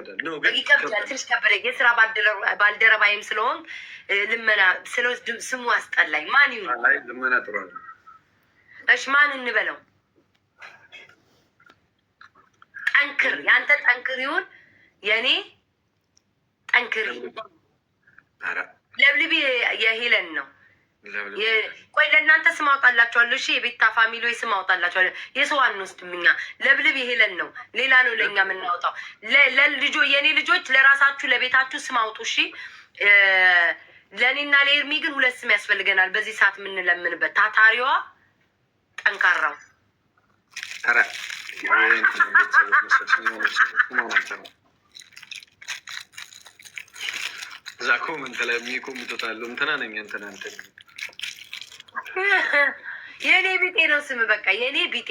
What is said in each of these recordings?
ይከብዳል ነው ግን ይከብዳል። ትንሽ ከበደኝ። የስራ ባልደረባይም ስለሆን ልመና ስሙ አስጠላኝ። ማን ይሁን? አይ ልመና ጥሩ ነው። እሺ ማን እንበለው? ጠንክር፣ ያንተ ጠንክር ይሁን፣ የኔ ጠንክር ይሁን። ለብልቤ የሄለን ነው። ቆይ ለእናንተ ስም አውጣላችኋለሁ። እሺ የቤታ ፋሚሊ ስም አውጣላችኋለሁ። የሰው አንወስድም እኛ። ለብልብ ይሄለን ነው፣ ሌላ ነው ለእኛ የምናወጣው። የኔ ልጆች ለራሳችሁ ለቤታችሁ ስም አውጡ። እሺ ለእኔና ለኤርሚ ግን ሁለት ስም ያስፈልገናል በዚህ ሰዓት የምንለምንበት። ታታሪዋ፣ ጠንካራው። እዛ ኮመንት ላይ የሚኮምቱት አሉ። እንትና ነኝ እንትና እንትን የኔ ቢጤ ነው ስም። በቃ የኔ ቢጤ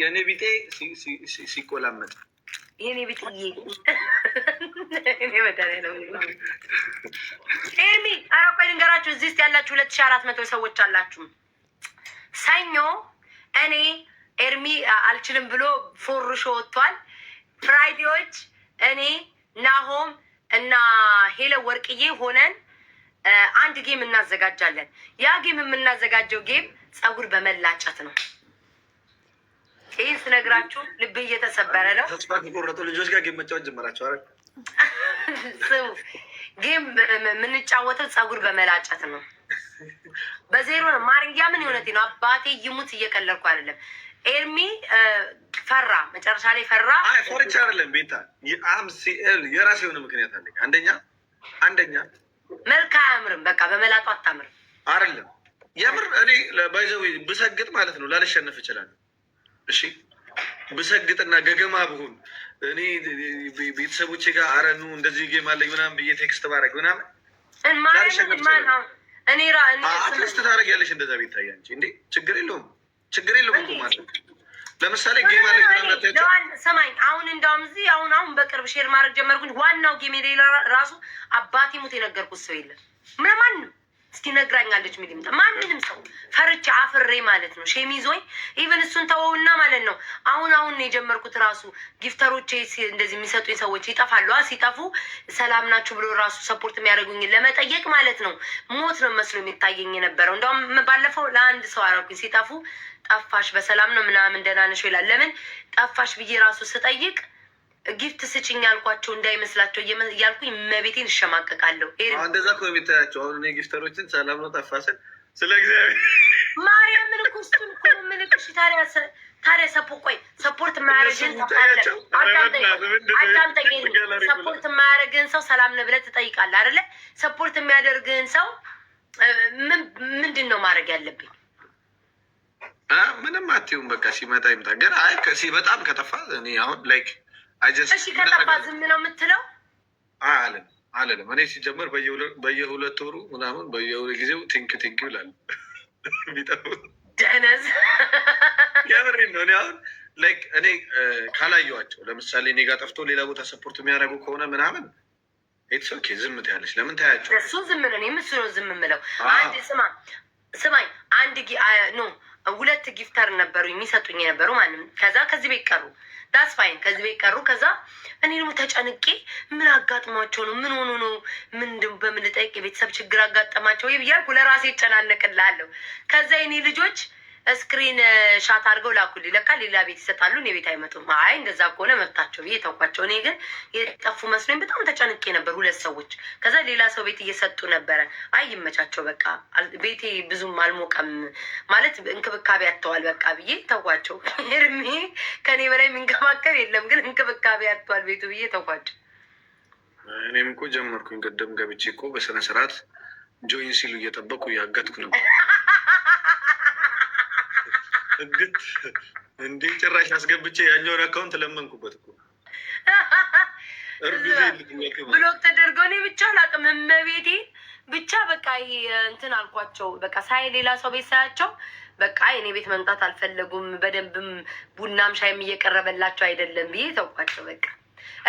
የኔ ቢጤ ሲቆላመጥ የኔ ቢጤዬ እኔ በተለይ ነው ኤርሚ። ኧረ ቆይ ልንገራችሁ፣ እዚህ ውስጥ ያላችሁ 2400 ሰዎች አላችሁ። ሰኞ እኔ ኤርሚ አልችልም ብሎ ፎርሾ ወጥቷል። ፍራይዴዎች እኔ ናሆም እና ሄለ ወርቅዬ ሆነን አንድ ጌም እናዘጋጃለን። ያ ጌም የምናዘጋጀው ጌም ጸጉር በመላጨት ነው። ይህን ስነግራችሁ ልብ እየተሰበረ ነው። ተስፋ ከቆረጡ ልጆች ጋር ጌም መጫወት ጀመራቸው። አረ ስሙ፣ ጌም የምንጫወተው ጸጉር በመላጨት ነው። በዜሮ ነው። ማርያ ምን የሆነቴ ነው። አባቴ ይሙት እየቀለድኩ አይደለም። ኤርሚ ፈራ፣ መጨረሻ ላይ ፈራ። አይ ፈርቻ አይደለም ቤታ ሲል የራሴ የሆነ ምክንያት አለኝ። አንደኛ መልክ አያምርም። በቃ በመላጡ አታምርም። አይደለም የምር እኔ ባይዘው ብሰግጥ ማለት ነው ላልሸነፍ እችላለሁ። እሺ ብሰግጥና ገገማ ብሆን እኔ ቤተሰቦቼ ጋር አረኑ እንደዚህ ጌም አለኝ ምናምን ብዬ ቴክስት ባረግ ምናምን ላልሸነፍ እችላለሁ። አትሊስት ታደርጊያለሽ እንደዛ ቤታዬ አንቺ እንዴ ችግር የለውም እኮ ማለት ለምሳሌ ጌም አለኝ ምናምን ሰማኝ። አሁን እንዳውም እዚህ አሁን በቅርብ ሼር ማድረግ ጀመርኩኝ። ዋናው ጌም ሌላ ራሱ አባቴ ሙት የነገርኩት ሰው የለም። ማንም እስኪ ነግራኛለች ሚሊምጣ ማንንም ሰው ፈርቼ አፍሬ ማለት ነው። ሼሚዞኝ ኢቨን እሱን ተወውና ማለት ነው። አሁን የጀመርኩት ራሱ ጊፍተሮቼ እንደዚህ የሚሰጡኝ ሰዎች ይጠፋሉ። ሲጠፉ ሰላም ናችሁ ብሎ ራሱ ሰፖርት የሚያደርጉኝ ለመጠየቅ ማለት ነው። ሞት ነው መስሎ የሚታየኝ የነበረው። እንደውም ባለፈው ለአንድ ሰው አረኩኝ። ሲጠፉ ጠፋሽ በሰላም ነው ምናምን ደህና ነሽ ይላል። ለምን ጠፋሽ ብዬ ራሱ ስጠይቅ ጊፍት ስጭኝ ያልኳቸው እንዳይመስላቸው እያልኩኝ መቤቴን እሸማቀቃለሁ። እንደዛ እኮ የሚታያቸው አሁን እኔ ጊፍተሮችን ሰላም ነው ጠፋስን ስለ እግዚአብሔር ማርያም ምልኩ ስቱን እኮ ምልክሽ ታዲያ ሰፖርት የማያደርግን ሰፖርት የማያደርግን ሰው ሰላም ነው ብለህ ትጠይቃለህ አይደለ? ሰፖርት የሚያደርግን ሰው ምንድን ነው ማድረግ ያለብኝ? ምንም አትይውም። በቃ ሲመጣ ይምጣ። ግን አይ በጣም ከጠፋ እኔ አሁን ላይክ እሺ ከጠፋ ዝም ነው የምትለው? አለለም። እኔ ሲጀመር በየሁለት ወሩ ምናምን በየሁለት ጊዜው ቲንክ ይላል። ቢጠፉ ደነዝ የምሬን ነው። እኔ አሁን ላይክ እኔ ካላየኋቸው ለምሳሌ እኔ ጋር ጠፍቶ ሌላ ቦታ ሰፖርት የሚያደርጉ ከሆነ ምናምን ኢትስ ኦኬ ዝም ትያለሽ። ለምን ታያቸው? እሱ ዝም ነው። እኔም እሱ ነው ዝም የምለው። አንድ ስማኝ ሁለት ጊፍተር ነበሩ የሚሰጡኝ የነበሩ ማንም ከዚህ ቤት ቀሩ። ዳስ ፋይን ከዚህ ቤት ቀሩ። ከዛ እኔ ደግሞ ተጨንቄ ምን አጋጥሟቸው ነው? ምን ሆኖ ነው? በምን ልጠይቅ? የቤተሰብ ችግር አጋጠማቸው ወይ ብያልኩ ለራሴ እጨናነቅላለሁ። ከዛ የኔ ልጆች ስክሪን ሻት አድርገው ላኩልኝ። ለካ ሌላ ቤት ይሰጣሉ፣ እኔ ቤት አይመጡም። አይ እንደዛ ከሆነ መብታቸው ብዬ ተውኳቸው። እኔ ግን የጠፉ መስሎኝ በጣም ተጨንቄ ነበር። ሁለት ሰዎች ከዛ ሌላ ሰው ቤት እየሰጡ ነበረ። አይ ይመቻቸው በቃ ቤቴ ብዙም አልሞቀም ማለት እንክብካቤ ያተዋል በቃ ብዬ ተውኳቸው። እርሜ ከኔ በላይ የሚንከባከብ የለም፣ ግን እንክብካቤ ያተዋል ቤቱ ብዬ ተውኳቸው። እኔም እኮ ጀመርኩኝ። ቅድም ገብቼ እኮ በስነ ስርዓት ጆይን ሲሉ እየጠበቁ እያገጥኩ ነበር። እግት እንዴ ጭራሽ አስገብቼ ያኛውን አካውንት ለመንኩበት እኮ ብሎክ ተደርገው። እኔ ብቻ አላውቅም እመቤቴ ብቻ በቃ እንትን አልኳቸው። በቃ ሳይ ሌላ ሰው ቤት ሳያቸው በቃ እኔ ቤት መምጣት አልፈለጉም። በደንብም ቡናም ሻይም እየቀረበላቸው አይደለም ብዬ ተውኳቸው በቃ።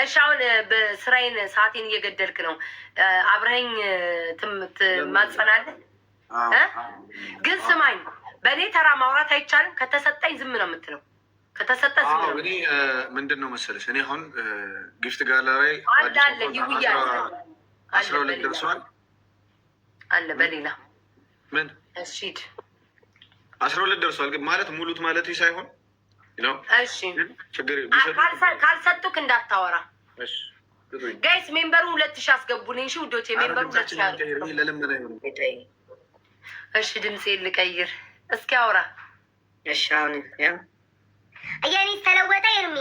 እሺ አሁን በስራዬን ሰዓቴን እየገደልክ ነው። አብረኸኝ ትማጸናለህ ግን ስማኝ፣ በእኔ ተራ ማውራት አይቻልም። ከተሰጠኝ ዝም ነው የምትለው። ከተሰጠ እኔ ምንድን ነው መሰለሽ እኔ አሁን ጊፍት ጋላሪ አለ 12 ደርሷል አለ በሌላ ምን እሺ 12 ደርሷል። ግን ማለት ሙሉት ማለት ሳይሆን ነው። እሺ ችግር ካልሰጡክ እንዳታወራ ጋይስ። ሜምበሩ 2000 አስገቡልኝ። እሺ ውዶቼ ሜምበሩ 2000 እሺ ድምጼ ልቀይር እስኪ አውራ። እሺ አሁን ያው አያኒ ተለወጠ ይርሚ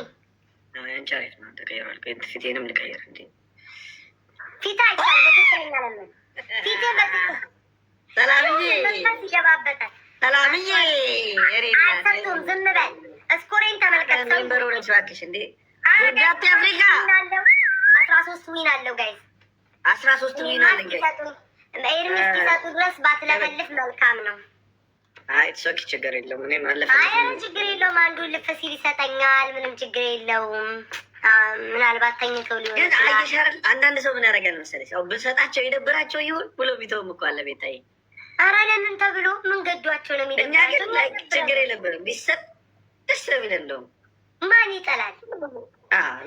አንቻሪት ነው ተቀየራል። ፊቴንም ልቀይር እንዴ ፊታ አይቻል በትክክለኛ ለምን ፊቴ በትክክል ሰላምዬ ይገባበታል። ሰላምዬ የሬና አሰጡም ዝም በል እስኮሬን ተመልከት። ሜምበሩ ነው እባክሽ እንዴ ጉዳት አፍሪካ 13 ዊን አለው ጋይስ 13 ዊን አለው ጋይስ። ኤርሚ እስኪሰጡ ድረስ ባትለፈልፍ መልካም ነው። አይ ሶኪ ችግር የለውም። እኔ ማለፈ አይ ችግር የለውም። አንዱ ልፍ ሲል ይሰጠኛል። ምንም ችግር የለውም። ምናልባት ተኝተው ሊሆን ግን አይሻል። አንዳንድ ሰው ምን ያደርጋል መሰለሽ ያው ብሰጣቸው የደበራቸው ይሁን ብሎ ቢተውም እኮ አለ ቤታይ። ኧረ ለምን ተብሎ ምን ገዷቸው ነው የሚለው። እኛ ግን ችግር የለብንም ቢሰጥ ደስ የሚል እንደውም ማን ይጠላል?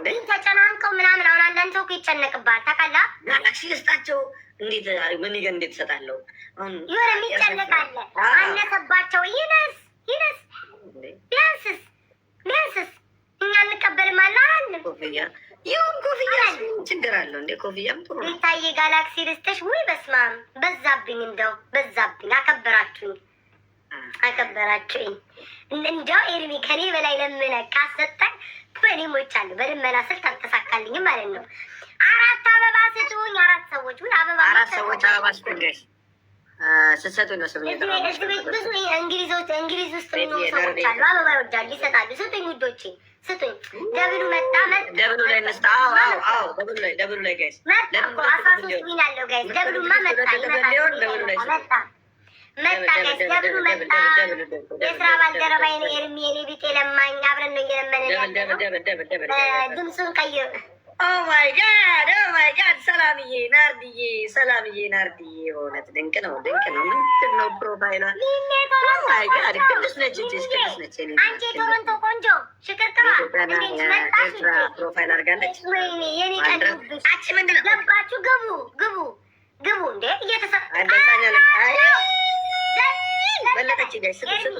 ግን ተጨናንቀው ምናምን አሁን አንዳንድ ሰው እኮ ይጨነቅባል ታውቃለህ። ጋላክሲ ልስጣቸው እንዴት ምን ይገ እንዴት እሰጣለሁ? የሆነ የሚጨነቅ አለ። አነሰባቸው ይነስ ቢያንስስ እኛ እንቀበልም አላልን። ኮፍያ ይሁን ኮፍያ ችግር አለው እንዴ? ኮፍያም ጥሩ ነው። ቤታዬ ጋላክሲ ልስጥሽ? ውይ በስመ አብ በዛብኝ፣ እንደው በዛብኝ። አከበራችሁኝ። እንደው ኤርሚ ከኔ በላይ ለምነ ካሰጠን በእኔ ሞቻለሁ። በልመና ስልክ አልተሳካልኝም ማለት ነው። 4 አበባ ስጡኝ። 4 ሰዎች ወይ አበባ 4 ሰዎች አበባ ስጡኝ ስትሰጡ ነው ስም ብዙ እንግሊዝ ውስጥ የሚኖሩ ሰዎች አሉ። አበባ ይወዳሉ፣ ይሰጣሉ። ስጡኝ ውዶቼ ስጡኝ። ደብሉ መጣ ደብሉ ላይ ነስታ ደብሉ ላይ ጋይስ መጣ እኮ 13 ዊን አለው ጋይስ። ደብሉማ መጣ ጋይስ። ደብሉ መጣ። የስራ ባልደረባዬ ነው ኤርሚ፣ የኔ ቢጤ ለማኝ። አብረን ነው እየለመንን ያለው። ድምፁን ቀይር። ኦ ማይ ጋድ ሰላምዬ ናርድዬ በእውነት ድንቅ ነው። ምንድን ነው ፕሮፋይሏ? ማይ ጋድ ቅዱስ ነች አንቺ ቶሮንቶ ቆንጆ ሽቅርቅባ ፕሮፋይል አድርጋለች። ወይኔ የኔ ቀንብሽ ምንድን ነው? ገባችሁ? ግቡ እንዴ እየተሰ በለጠች ጋይ ዝም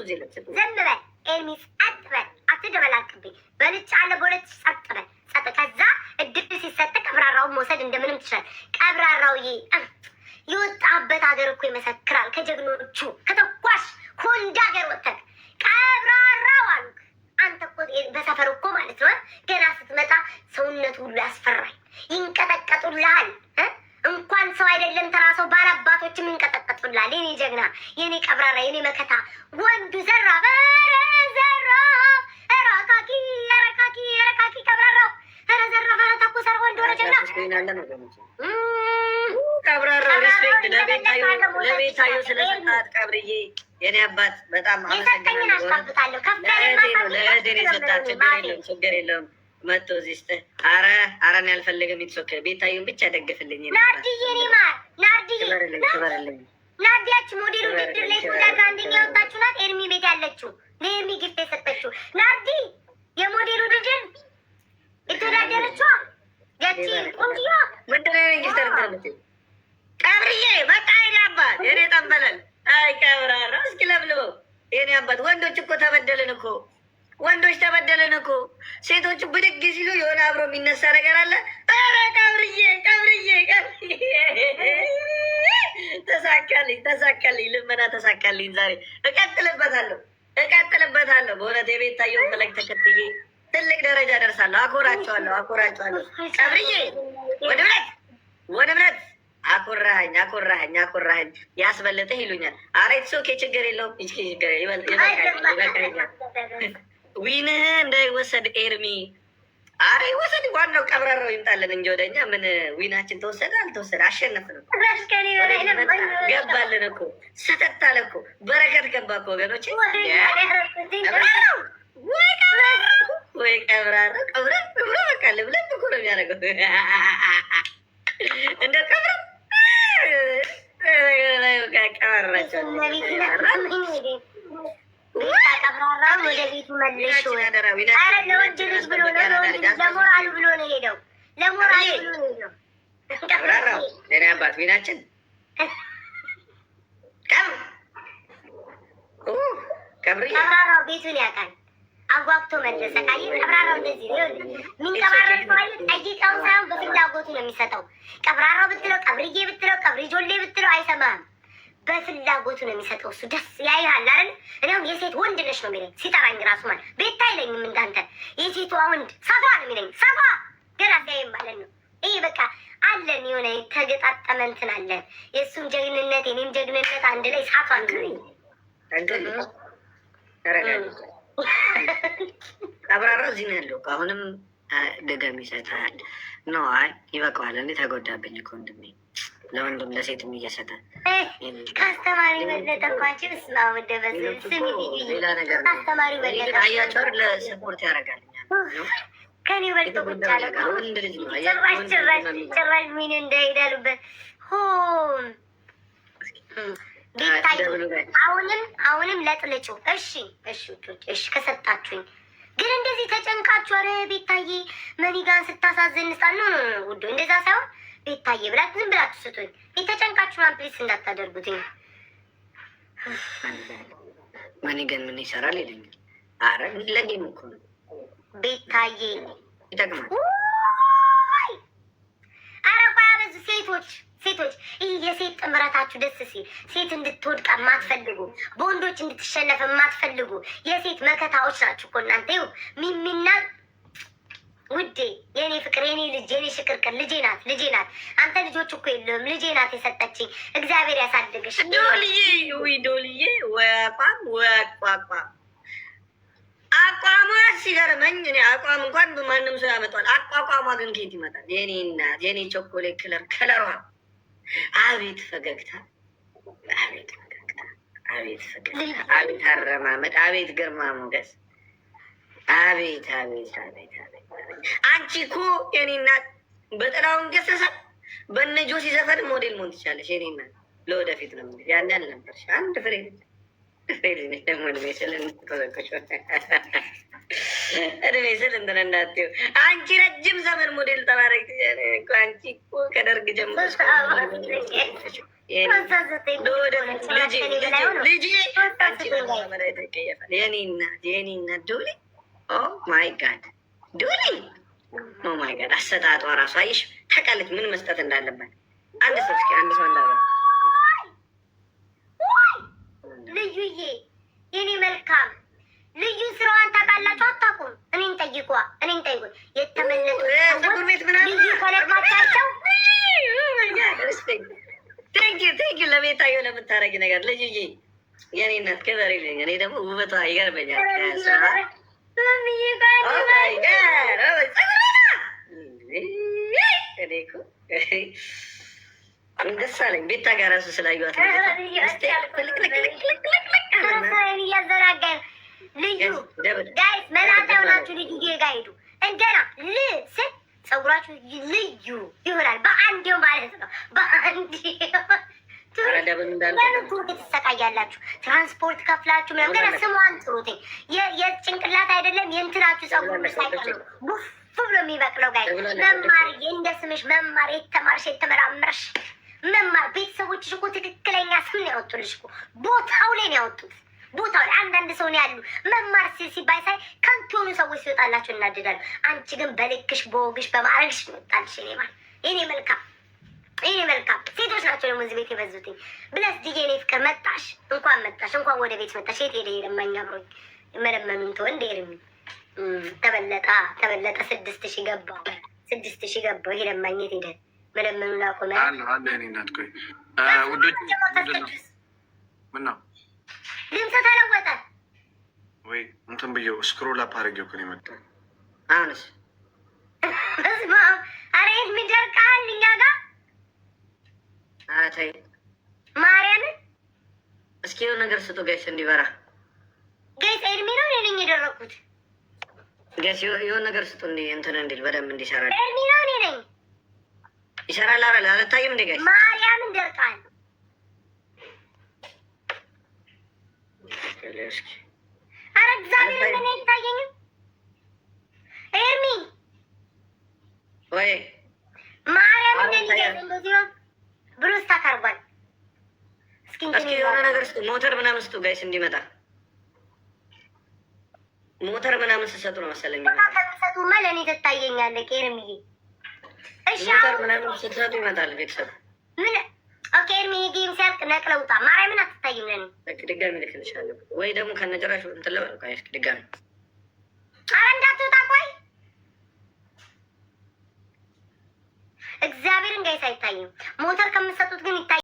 በል ኤርሚ፣ ጸጥ በል አትደበላቅብኝ። በልጭ አለ በሁለት ጸጥ በል ጸጥ። ከዛ እድል ሲሰጥ ቀብራራውን መውሰድ እንደምንም ትችላል። ቀብራራውዬ የወጣበት ሀገር እኮ ይመሰክራል። ከጀግኖቹ ከተኳሽ ኮንዳ ሀገር ወጥተህ ቀብራራው አሉ። አንተ እኮ በሰፈር እኮ ማለት ነው ገና ስትመጣ ሰውነቱ ሁሉ ያስፈራል። ይንቀጠቀጡልሃል። እንኳን ሰው አይደለም ተራ ሰው ባላባቶችም ይንቀጠቀጡልሃል። የኔ ጀግና፣ የኔ ቀብራራ፣ የኔ መከታ ወንዱ ዘራ ረካኪ ቀብራራው ዘራፍ ተኩሰር ወንዱ ረጀና ቀብራራው ሪስፔክት ለቤታዮ ስለሰጣት ቀብርዬ የኔ አባት በጣም አመሰግናለሁ። ለእህቴን የሰጣት ችግር የለውም። መጥቶ እዚህ ስጥህ። አረን ያልፈልግም። ይትሶክ ቤታዩን ብቻ ደግፍልኝ። ናርዲዬ ኔማር ናርዲዬ ናርዲያች ሞዴሉ ውድድር ላይ ተወዳድራ አንደኛ የወጣችሁ ናት። ኤርሚ ቤት ያለችው ለኤርሚ ጊፍት የሰጠችው ናርዲ የሞዴሉ ውድድር የተወዳደረችዋ ያቺ ቆንጆ ምንድን ነው ጊፍት ያደረገች ቀብርዬ በቃ የኔ አባት የኔ ጠንበለል። አይ ቀብራራ እስኪ ለብልበው የኔ አባት። ወንዶች እኮ ተበደልን እኮ ሴቶቹ ብድግ ሲሉ የሆነ አብሮ የሚነሳ ነገር አለ። ኧረ ቀብርዬ ተሳካልኝ፣ ልመና ተሳካልኝ። ዛሬ እቀጥልበታለሁ። በእውነት የቤታየውን ፈለግ ተከትዬ ትልቅ ደረጃ ደርሳለሁ። አኮራቸዋለሁ። ቀብርዬ ወደ እምነት አኮራኸኝ ያስበለጠህ ይሉኛል። አሬት ሶኬ ችግር የለውም። ይበቃኛል። ዊንህ እንዳይወሰድ ኤርሚ። አረ ይወሰድ፣ ዋናው ቀብራራው ይምጣለን እንጂ ወደኛ ምን ዊናችን ተወሰደ አልተወሰደ አሸነፍን። ገባልን እኮ ሰተት አለ እኮ በረከት ገባ እኮ ወገኖች። ወይ ቀብራራ ብሎ በቃ ልብለብ እኮ ነው የሚያደርገው እንደ ቀብራ ቀበራቸው ቀብራራ ወደ ቤቱ መልሽ። ኧረ ለወንድ ልጅ ብሎ ነው፣ ለወንድ ልጅ ለሞራሉ ብሎ ነው ሄደው፣ ለሞራሉ ብሎ ነው ሄደው። ቀብራራው ለኔ አባት ቢናችን ቀብራራው ቤቱን ያውቃል። አጓግቶ መለሰ። ካይ ቀብራራው እንደዚህ ነው የሚንቀባረር ማለት ጠይቀው ሳይሆን በፍላጎቱ ነው የሚሰጠው። ቀብራራው ብትለው፣ ቀብርዬ ብትለው፣ ቀብሪ ጆሌ ብትለው አይሰማህም። በፍላጎቱ ነው የሚሰጠው። እሱ ደስ ያይሃል አይደል? እኔም የሴት ወንድ ነሽ ነው የሚለኝ ሲጠራኝ ራሱ ማለት ቤት አይለኝም እንዳንተ የሴቷ ወንድ ሰፋ ነው የሚለኝ። ሰፋ ገና ሲያይም ማለት ነው። ይሄ በቃ አለን የሆነ የተገጣጠመ እንትን አለን። የእሱም ጀግንነት የኔም ጀግንነት አንድ ላይ ሳቷ ነው። ቀብራራው እዚህ ነው ያለው። አሁንም ደገም ይሰጣል ነው። አይ ይበቃዋል። እኔ ተጎዳብኝ እኮ ወንድሜ፣ ለወንድም ለሴትም እየሰጠ ከአስተማሪ በለጠ እንኳቸው ስማ ወደበዝ ስሚ ሌላ ነገር አስተማሪ በለጠ አያቸር ለስፖርት ያደርጋልኛል ከኔ በልጦ ቁጭ አለ። ወንድ ልጅ ነው። ጭራሽ ምን እንዳይሄዳሉበት ሆም ቤታዬ አሁንም ለጥልጩ። እሺ እሺ ከሰጣችሁኝ ግን እንደዚህ ተጨንቃችሁ፣ ኧረ ቤታዬ መኒጋን ስታሳዝን ነው ውዶ፣ እንደዛ ሳይሆን ቤታዬ ብላችሁ ዝም ብላችሁ ስጡኝ። የተጨንቃችሁ ፕሊስ እንዳታደርጉትኝ። መኒጋን ምን ይሰራል ይለኛል። አረ ለጌም እኮ ነው ቤታዬ ይጠቅማል። ኧረ ቆይ አበዙ ሴቶች ይህ የሴት ጥምረታችሁ ደስ ሲል ሴት እንድትወድቅ የማትፈልጉ በወንዶች እንድትሸነፍ የማትፈልጉ የሴት መከታዎች ናችሁ እኮ እናንተ። ይኸው ሚሚና ውዴ የኔ ፍቅር የኔ ልጅ የኔ ሽቅርቅር ልጄ ናት። አንተ ልጆች እኮ የለውም ልጄ ናት የሰጠችኝ። እግዚአብሔር ያሳድግሽ ዶልዬ። ዶልዬ ወያቋም ወያቋቋ አቋሟ ሲገርመኝ፣ እኔ አቋም እንኳን በማንም ሰው ያመጣል። አቋቋሟ ግን ከየት ይመጣል? የኔ እናት የኔ ቾኮሌት ከለሯ፣ አቤት ፈገግታ፣ አቤት ፈገግታ፣ አቤት ፈገግታ፣ አቤት አረማመድ፣ አቤት ግርማ ሞገስ፣ አቤት አቤት አቤት አቤት። አንቺ እኮ የኔ እናት በጥላሁን ገሰሰ በእነ ጆሲ ዘፈን ሞዴል መሆን ትችላለሽ። የኔ እናት ለወደፊት ነው እንግዲህ ያን ያልነበርሽ አንድ ፍሬ ደግሞ እድሜ ስል ተዘቆች እድሜ ስል እንትን እንዳትዪው አንቺ ረጅም ዘመን ሞዴል ተባረክ። አንቺ እኮ ከደርግ ጀምሮ የኔ እናት ዶሊ ኦ ማይ ጋድ ዶሊ ኦ ማይ ጋድ አሰጣጧ ራሱ አይሽ ታውቃለች ምን መስጠት እንዳለባት። አንድ ሰው እስኪ አንድ ሰው እንዳለ ልዩዬ የኔ መልካም ልዩ ስራዋን ታውቃላችሁ አታውቁም? እኔን ጠይቁ የተመለጡ ልዩ ከለቅማቻቸው ቴንኪ ለቤታየው ለምታረጊ ነገር ልዩዬ የኔ እናት ክበር ይለኝ። እኔ ደግሞ ውበቷ ይገርመኛል። ደስ አለኝ ቤታ ጋር እራሱ ስላዩት እያዘናጋኝ ልዩ ጋይስ መላጣ የሆናችሁ ልዩ ጋ ሄዱ። እንደና ስል ፀጉራችሁ ልዩ ይሆናል። በአንዴው ማለት ነው። በአንዴው ትሰቃያላችሁ። ትራንስፖርት ከፍላችሁ ምናምን ገና ስሟን ጥሩት። የጭንቅላት አይደለም የእንትናችሁ ፀጉር ሳይቀር ቡፍ ብሎ የሚበቅለው ጋይ መማር እንደ ስምሽ መማር የተማርሽ የተመራመርሽ መማር ቤተሰቦችሽ እኮ ትክክለኛ ስም ነው ያወጡልሽ እኮ ቦታው ላይ ነው ያወጡት። ቦታው ላይ አንዳንድ ሰው ነው ያሉ መማር ሲባይ ሳይ ከንቱ የሆኑ ሰዎች ሲወጣላቸው እናድዳሉ። አንቺ ግን በልክሽ በወግሽ በማረግሽ ይወጣልሽ። የኔ መልካም ሴቶች ናቸው ደግሞ እዚህ ቤት የበዙትኝ። ብለስ ዲጄ እኔ ፍቅር መጣሽ፣ እንኳን ወደ ቤት መጣሽ። የት ሄደ የለማኝ አብሮኝ መለመኑን ተወንድ ሄድም ተበለጠ 6,000 ገባው። ይሄ ለማኝ የት ሄደ? መለመኑን አቆመ። እኔ እናት ቆይ ውዶች ምን ነው ድምፅ ተለወጠ ወይ እንትን ብዬው ስክሮል አፕ አድርጌው እኮ ነው የመጣው። አሁንስ በስመ አብ ኧረ የት የሚደርቃል እኛ ጋር ኧረ ተይ ማርያምን። እስኪ የሆነ ነገር ስጡ ጋይስ እንዲበራ። ጋይስ ኤድሚ ነው እኔ ነኝ የደረኩት። ጋይስ የሆነ ነገር ስጡ እንትን እንዲል በደንብ እንዲሰራ። ኤድሚ ነው እኔ ነኝ። ይሰራል። ኧረ አልታይም እንደ ጋይስ ማርያምን ደርቃል። ኧረ እግዚአብሔር ምን አይታየኝም። ኤርሚ ወይ ማርያም እንደዚህ ነው ብሎ ስታካርጓል። እስኪ የሆነ ነገር ስጡ፣ ሞተር ምናምን ስጡ ጋይስ እንዲመጣ ሞተር ምናምን ስትሰጡ ነው መሰለኝ። ከሚሰጡማ ለእኔ ትታየኛለህ ኤርሚዬ። እሺ ሞተር ምናምን ስትሰጡ ይመጣል ቤተሰብ። ምን ኦኬ ኤርሚዬ፣ ጌም ሲያልቅ ነቅለው ውጣ። ማርያምን አትታይም ለእኔ። ድጋሚ ልክልሻለሁ ወይ ደግሞ ከነጭራሹ እንትን ልበል ጋይስ ድጋሚ። ኧረ እንዳትወጣ ቆይ። እግዚአብሔርን ጋይስ አይታይም። ሞተር ከምትሰጡት ግን ይታይ